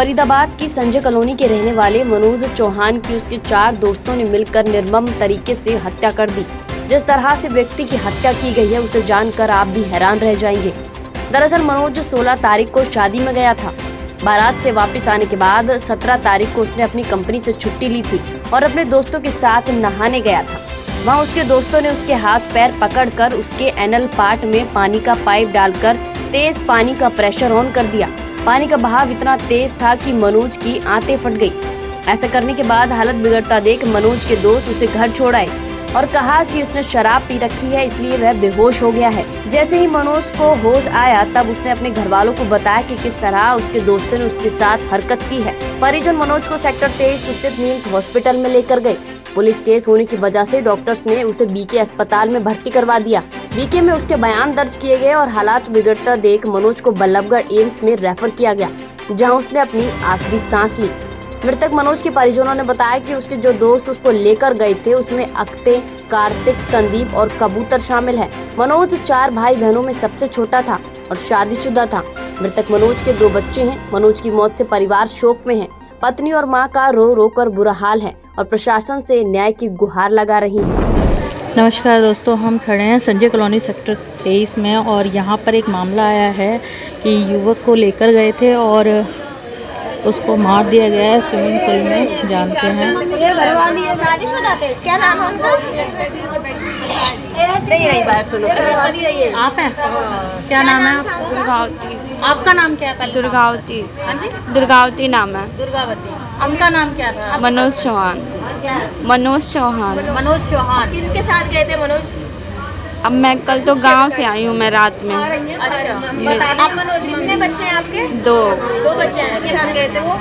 फरीदाबाद की संजय कॉलोनी के रहने वाले मनोज चौहान की उसके 4 दोस्तों ने मिलकर निर्मम तरीके से हत्या कर दी। जिस तरह से व्यक्ति की हत्या की गई है उसे जानकर आप भी हैरान रह जाएंगे। दरअसल मनोज 16 तारीख को शादी में गया था। बारात से वापस आने के बाद 17 तारीख को उसने अपनी कंपनी से छुट्टी ली थी और अपने दोस्तों के साथ नहाने गया था। वहाँ उसके दोस्तों ने उसके हाथ पैर पकड़कर उसके एनल पार्ट में पानी का पाइप डालकर तेज पानी का प्रेशर ऑन कर दिया। पानी का बहाव इतना तेज था कि मनोज की आंतें फट गई। ऐसा करने के बाद हालत बिगड़ता देख मनोज के दोस्त उसे घर छोड़ आए और कहा कि इसने शराब पी रखी है, इसलिए वह बेहोश हो गया है। जैसे ही मनोज को होश आया तब उसने अपने घर वालों को बताया कि किस तरह उसके दोस्तों ने उसके साथ हरकत की है। परिजन मनोज को सेक्टर 23 स्थित निम्स हॉस्पिटल में लेकर गए। पुलिस केस होने की वजह से डॉक्टर्स ने उसे बीके अस्पताल में भर्ती करवा दिया। बीके में उसके बयान दर्ज किए गए और हालात बिगड़ता देख मनोज को बल्लभगढ़ एम्स में रेफर किया गया, जहां उसने अपनी आखिरी सांस ली। मृतक मनोज के परिजनों ने बताया कि उसके जो दोस्त उसको लेकर गए थे उसमें अक्ते, कार्तिक, संदीप और कबूतर शामिल है। मनोज 4 भाई बहनों में सबसे छोटा था और शादीशुदा था। मृतक मनोज के 2 बच्चे हैं। मनोज की मौत से परिवार शोक में है। पत्नी और मां का रो रो कर बुरा हाल है और प्रशासन से न्याय की गुहार लगा रही है। नमस्कार दोस्तों, हम खड़े हैं संजय कॉलोनी सेक्टर 23 में और यहाँ पर एक मामला आया है कि युवक को लेकर गए थे और उसको मार दिया गया है स्विमिंग पूल में। जानते हैं क्या नाम है उनका? आप हैं? क्या नाम है? दुर्गावती। आपका नाम क्या है? पहले दुर्गावती। हाँ जी, दुर्गावती नाम है। दुर्गावती। उनका नाम क्या था? मनोज चौहान। मनोज चौहान। मनोज चौहान। किनके साथ गए थे मनोज? अब मैं कल तो गांव से आई हूँ, मैं रात में। अच्छा, आप मनोज कितने बच्चे हैं आपके? 2 बच्चे हैं। किसके साथ गए थे वो?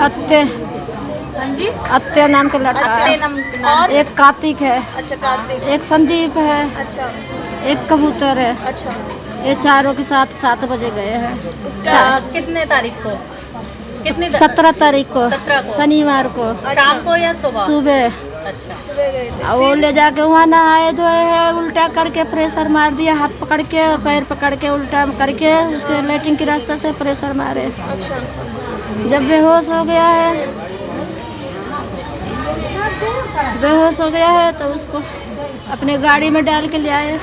अत्ते। हाँ जी, अत्ते नाम का लड़का अत्ते है। नाम। एक कार्तिक है, अच्छा, कार्तिक। एक संदीप है, अच्छा, एक कबूतर है। अच्छा। ये चारों के साथ 7 बजे गए हैं। कितने तारीख को? कितने 17 तारीख को, 17 को। शनिवार को शाम को या सुबह? सुबह। अच्छा, सुबह गए थे। और वो ले जाके वहाँ नहाए धोए है, उल्टा करके प्रेशर मार दिया, हाथ पकड़ के पैर पकड़ के उल्टा करके उसके लेटरिन के रास्ते से प्रेशर मारे। अच्छा, जब बेहोश हो गया है तो उसको अपने गाड़ी में डाल के ले आए।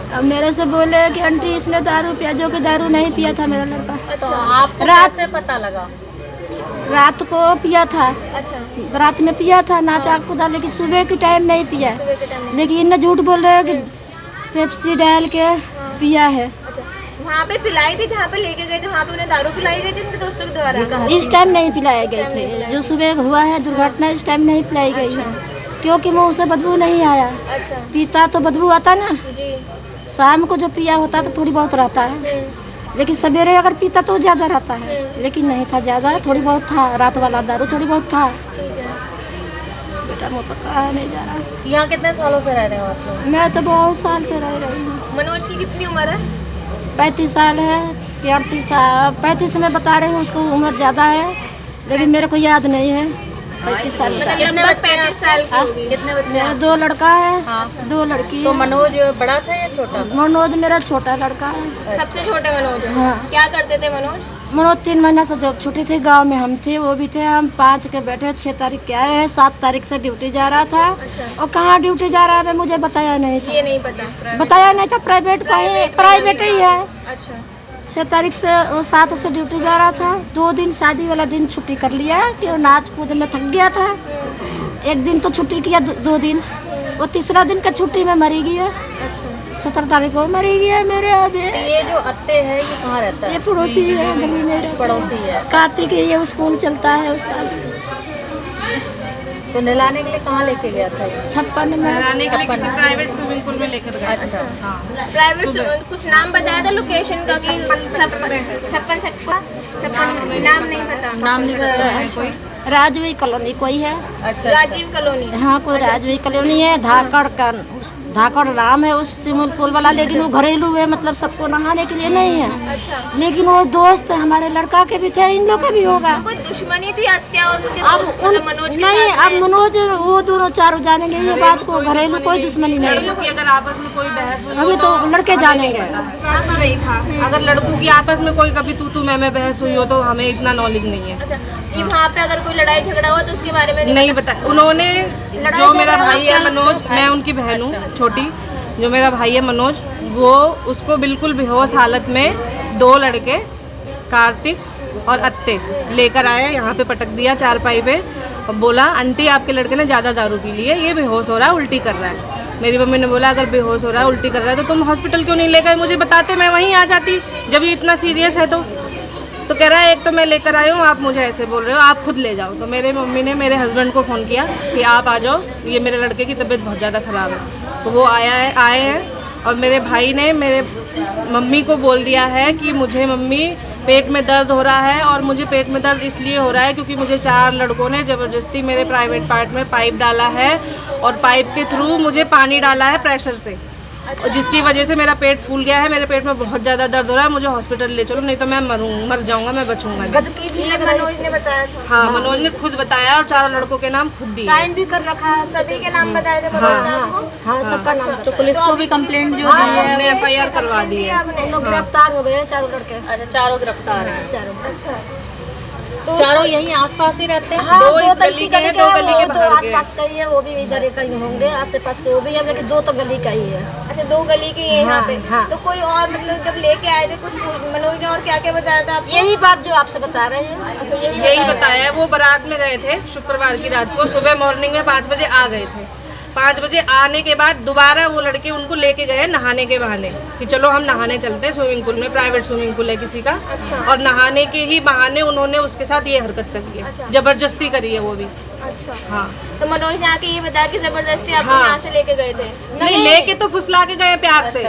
अब मेरे से बोले कि आंटी इसने दारू पिया, जो कि दारू नहीं पिया था मेरा लड़का। तो आपको रात- कैसे पता लगा? रात को पिया था, अच्छा। रात में पिया था, नाच आपको था, लेकिन सुबह के टाइम नहीं पिया। सुबह के टाइम। लेकिन इन्हें झूठ बोल रहे हैं कि पेप्सी डाल के पिया है। अच्छा, वहाँ पे पिलाई थी जहाँ पे लेके गए थे, वहाँ पे उन्हें दारू पिलाई गई थी उनके दोस्तों के द्वारा? इस टाइम नहीं पिलाए गए थे। जो सुबह हुआ है दुर्घटना, इस टाइम नहीं पिलाई गई है, क्योंकि मुँह से बदबू नहीं आया। अच्छा पीता तो बदबू आता ना, जी। शाम को जो पिया होता तो थोड़ी बहुत रहता है, लेकिन सवेरे अगर पीता तो ज़्यादा रहता है, लेकिन नहीं था ज़्यादा, थोड़ी बहुत था। रात वाला दारू थोड़ी बहुत था। ठीक है। बेटा मुँह पर कहा नहीं जा रहा। यहाँ कितने सालों से रह रहे हो आप लोग? मैं तो बहुत साल से रह रही हूँ। मनोज की कितनी उम्र है? 35 साल है कि 38 साल? 35 में बता रहे हूँ, उसको उम्र ज़्यादा है, लेकिन मेरे को याद नहीं है। 35 साल का। कितने बच्चे हैं? 35 साल की होगी। कितने बच्चे मेरा हैं? 2 लड़का है, हाँ। 2 लड़की तो है। मनोज बड़ा था या छोटा? मनोज मेरा छोटा लड़का है। सबसे छोटे मनोज हैं। हाँ। क्या करते थे मनोज? मनोज 3 महीना से जब छुट्टी थी, गांव में हम थे, वो भी थे। हम 5 के बैठे, 6 तारीख के आए हैं, 7 तारीख से ड्यूटी जा रहा था। अच्छा। और कहाँ ड्यूटी जा रहा है मुझे बताया नहीं ये था। नहीं पता। बताया नहीं था, प्राइवेट का ही, प्राइवेट ही है। अच्छा। 6 तारीख से 7 से ड्यूटी जा रहा था। 2 दिन शादी वाला दिन छुट्टी कर लिया कि वो नाच कूद में थक गया था। 1 दिन तो छुट्टी किया, 2 दिन। वो तीसरा दिन का छुट्टी में मरी गई है। अच्छा। 17 तारीख को मरी गई है मेरे अभी। ये जो अत्ते है ये कहाँ रहता ये है? पड़ोसी है, गली में रहता पड़ोसी है। कार्तिक है, ये स्कूल चलता है उसका। तो नहलाने के लिए कहाँ लेके गया था ये? 56 में। प्राइवेट स्विमिंग पूल में लेकर गए। अच्छा, हाँ। प्राइवेट कुछ नाम बताया था लोकेशन का कि 56 नाम नहीं पता। नाम नहीं पता है कोई? राजवी कॉलोनी कोई है। अच्छा राजीव कॉलोनी। हाँ कोई राजवी कॉलोनी है। धाकड़ का धाकड़ नाम है उस स्विमिंग पूल वाला, लेकिन वो घरेलू है, मतलब सबको नहाने के लिए नहीं है। अच्छा। लेकिन वो दोस्त हमारे लड़का के भी थे, इन लोग के भी होगा। कोई दुश्मनी थी हत्या और उनके अब मतलब मनोज के नहीं, साथ अब मनोज वो दोनों चारों जानेंगे ये बात को, घरेलू कोई दुश्मनी नहीं लड़कों है। की अगर आपस में कोई बहस हुई अभी तो लड़के जानेंगे। तो नहीं था। अगर लड़कों की आपस में कोई कभी तू मैं बहस हुई हो तो हमें इतना नॉलेज नहीं है। अच्छा, कि वहाँ पे अगर कोई लड़ाई झगड़ा हुआ तो उसके बारे में नहीं पता। उन्होंने जो मेरा भाई है मनोज, मैं उनकी बहन हूँ छोटी, जो मेरा भाई है मनोज, वो उसको बिल्कुल बेहोश हालत में 2 लड़के कार्तिक और अत्ते लेकर आए, यहाँ पे पटक दिया चारपाई पे और बोला आंटी आपके लड़के ने ज़्यादा दारू पी ली है, ये बेहोश हो रहा है, उल्टी कर रहा है। मेरी मम्मी ने बोला अगर बेहोश हो रहा है, उल्टी कर रहा है तो तुम हॉस्पिटल क्यों नहीं ले गए, मुझे बताते, मैं वहीं आ जाती जब ये इतना सीरियस है। तो कह रहा है एक तो मैं लेकर आई हूँ, आप मुझे ऐसे बोल रहे हो, आप खुद ले जाओ। तो मेरे मम्मी ने मेरे हस्बैंड को फ़ोन किया कि आप आ जाओ, ये मेरे लड़के की तबीयत बहुत ज़्यादा ख़राब है। तो वो आए हैं और मेरे भाई ने मेरे मम्मी को बोल दिया है कि मुझे मम्मी पेट में दर्द हो रहा है, और मुझे पेट में दर्द इसलिए हो रहा है क्योंकि मुझे 4 लड़कों ने ज़बरदस्ती मेरे प्राइवेट पार्ट में पाइप डाला है और पाइप के थ्रू मुझे पानी डाला है प्रेशर से, और जिसकी वजह से मेरा पेट फूल गया है, मेरे पेट में बहुत ज़्यादा दर्द हो रहा है, मुझे हॉस्पिटल ले चलो नहीं तो मैं मर जाऊंगा, मैं बचूंगा नहीं। मनोज ने बताया था। हाँ, मनोज ने खुद बताया और 4 लड़कों के नाम खुद दिए। साइन भी कर रखा है, सभी के नाम बताए थे मनोज ने आपको? हाँ सबका नाम तो पुलिस को भी कंप्लेंट जो दी है, हमने FIR करवा दी है। हम लोग गिरफ्तार हो गए हैं चारों लड़के। अच्छा चारों गिरफ्तार हैं। चारों चारों यहीं आसपास ही रहते हैं। हाँ, 2 दो इस तो गली इसी के हैं, गली 2 के गली हैं, के वो दो बाहर के हैं। आसपास का ही है, वो भी इधर ही कहीं होंगे, आस पास के वो भी है, लेकिन 2 तो गली का ही है। अच्छा, 2 गली के हैं यहाँ हाँ, पे। हाँ। तो कोई और मतलब जब लेके आए थे कुछ मनोज ने और क्या क्या बताया था आपको? यही बात जो आपसे बता रहे हैं। अच्छा, यही बताया है। वो बारात में गए थे शुक्रवार की रात को, सुबह मॉर्निंग में 5 बजे आ गए थे। 5 बजे आने के बाद दोबारा वो लड़के उनको लेके गए नहाने के बहाने कि चलो हम नहाने चलते हैं स्विमिंग पूल में, प्राइवेट स्विमिंग पूल है किसी का। और नहाने के ही बहाने उन्होंने उसके साथ ये हरकत करी है, जबरदस्ती करी है वो भी। अच्छा, हाँ, तो मनोज ने आके ये बताया कि जबरदस्ती आपको हाँ। यहाँ से लेके गए थे? नहीं लेके तो फुसला के गए प्यार से,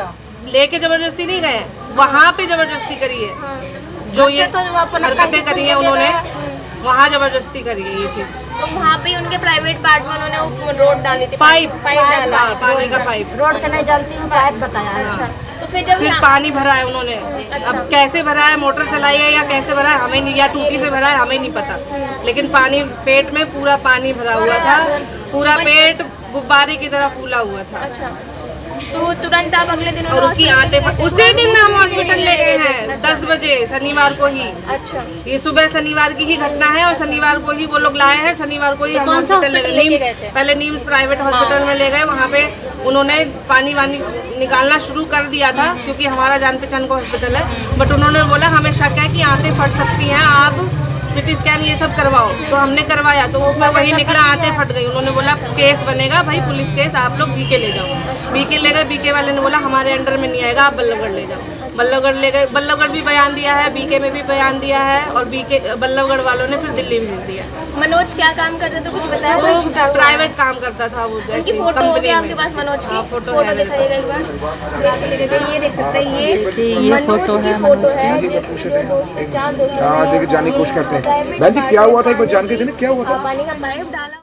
लेके जबरदस्ती नहीं गए, वहाँ पे जबरदस्ती करी है। जो ये तो अपना हरकतें करी है उन्होंने, वहाँ जबरदस्ती करी है ये चीज़। तो वहाँ पे उनके प्राइवेट पार्ट में उन्होंने वो रोड डाली थी, पाइप डाला। हाँ, पानी का पाइप। रोड का नहीं जानती हूँ, पाइप बताया है। तो फिर जब फिर पानी भरा है उन्होंने, अब कैसे भरा है, मोटर चलाई है या कैसे भरा है हमें नहीं, या टूटी से भरा है हमें नहीं पता, लेकिन पानी पेट में पूरा पानी भरा हुआ था, पूरा पेट गुब्बारे की तरह फूला हुआ था। अच्छा, तो तुरंत आप अगले दिन और उसकी आते उसी दिन हम हॉस्पिटल ले गए हैं 10 बजे शनिवार को ही। अच्छा, ये सुबह शनिवार की ही घटना है और शनिवार को ही वो लोग लाए हैं, शनिवार को ही हम हॉस्पिटल ले गए। नीम्स, पहले नीम्स प्राइवेट हॉस्पिटल में ले गए, वहाँ पे उन्होंने पानी वानी निकालना शुरू कर दिया था क्योंकि हमारा जान पहचान का हॉस्पिटल है, बट उन्होंने बोला हमें शक है कि आंतें फट सकती हैं, आप सिटी स्कैन ये सब करवाओ। तो हमने करवाया तो उसमें वही निकला आंतें फट गई। उन्होंने बोला केस बनेगा भाई, पुलिस केस, आप लोग बीके ले जाओ। बीके ले गए, बीके वाले ने बोला हमारे अंडर में नहीं आएगा, आप बल्लभगढ़ ले जाओ। बल्लभगढ़ ले गए, बल्लभगढ़ भी बयान दिया है, बीके में भी बयान दिया है, और बीके बल्लभगढ़ वालों ने फिर दिल्ली भेज दिया। मनोज क्या काम करते थे कुछ बताया? वो प्राइवेट काम करता था, वो उनकी ऐसे फोटो होगी कंपनी आपके में। पास मनोज की? हाँ, फोटो फोटो है मेरे दिखाइएगा एक बार। ये देख सकते हैं, ये मनोज फोटो की है फोटो है। 4 दोस्त हाँ, लेके जाने की कोशिश करते हैं। बहन जी क्या हुआ था, एक बार जान के देना क्या हुआ था? पानी का पाइप डाला।